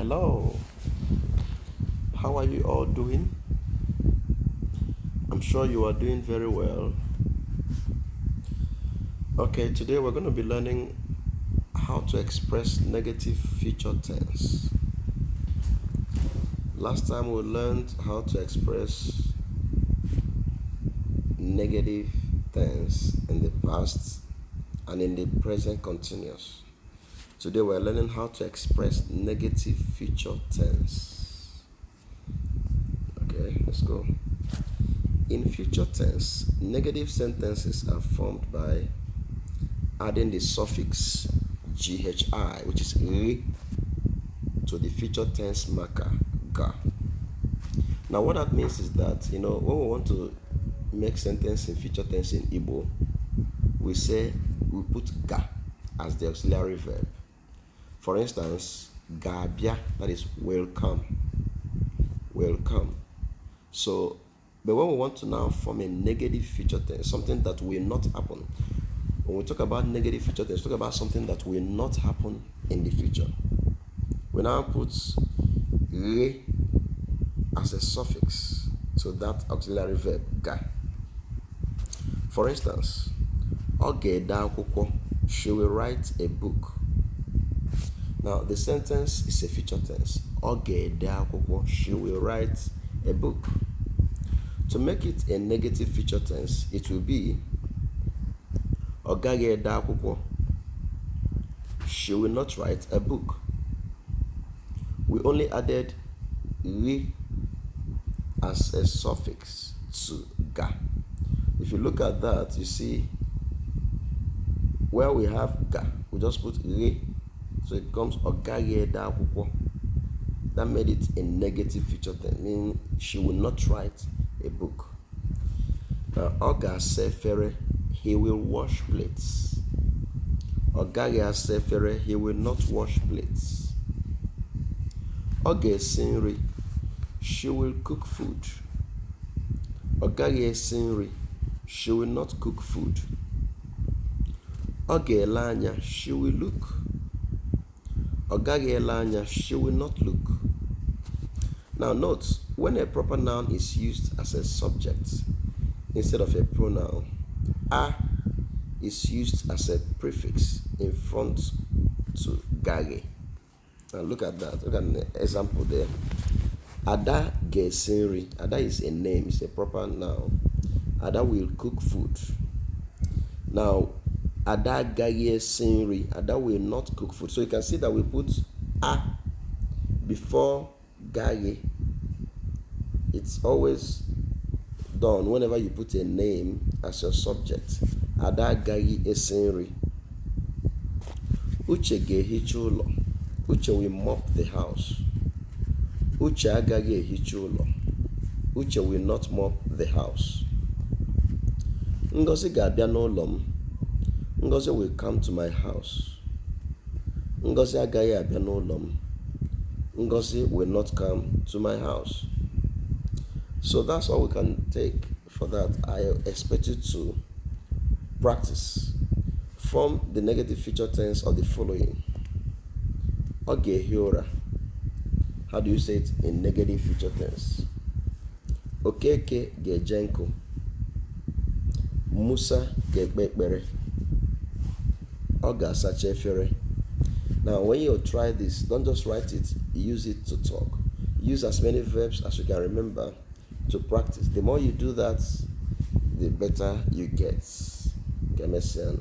Hello, how are you all doing? I'm sure you are doing very well. Okay, today we're going to be learning how to express negative future tense. Last time we learned how to express negative tense in the past and in the present continuous. Today we're learning how to express negative future tense. Okay, let's go. In future tense, negative sentences are formed by adding the suffix ghi, which is re, to the future tense marker ga. Now what that means is that, when we want to make sentence in future tense in Igbo, we put ga as the auxiliary verb. For instance, ga-bia, that is welcome. Welcome. So, but when we want to now form a negative future tense, something that will not happen. When we talk about negative future tense, talk about something that will not happen in the future. We now put re as a suffix to that auxiliary verb ga. For instance, ga-ede akwukwo, she will write a book. Now the sentence is a future tense. Ga-ede akwukwo, she will write a book. To make it a negative future tense, it will be gaghi akwukwo, she will not write a book. We only added re as a suffix to ga. If you look at that, you see where we have ga, we just put re, so it becomes gaghi akwukwo. That made it a negative future tense, meaning she will not write a book. Now, Oga-asa efere, he will wash plates. Oga-asa efere, he will not wash plates. Oga-esi nri, she will cook food. Oga-esi nri, she will not cook food. Oga-ele anya, she will look. Oga-ele anya, she will not look. Now note, when a proper noun is used as a subject instead of a pronoun, a is used as a prefix in front to gaghi. Now look at that. Look at an example there. Ada ga-esi nri. Ada is a name, it's a proper noun. Ada will cook food. Now, Ada gaghi esi nri. Ada will not cook food. So you can see that we put a before gaghi. It's always done whenever you put a name as your subject. Ada gaghi esi nri. Uche ga-ehicha ụlọ. Uche will mop the house. Uche agaghị ehicha ụlọ. Uche will not mop the house. Ngozi ga-abịa n'ụlọ m. Ngozi will come to my house. Ngozi agaghị abịa n'ụlọ m. Ngozi will not come to my house. So that's all we can take for that. I expect you to practice. Form the negative future tense of the following. Ọ ga-ehi ụra. How do you say it in negative future tense? Okeke ga-eje nkụ. Musa ga-ekpe ekpere. Ọ ga-asacha efere. Now, when you try this, don't just write it, use it to talk. Use as many verbs as you can remember to practice. The more you do that, the better you get. Kemesian.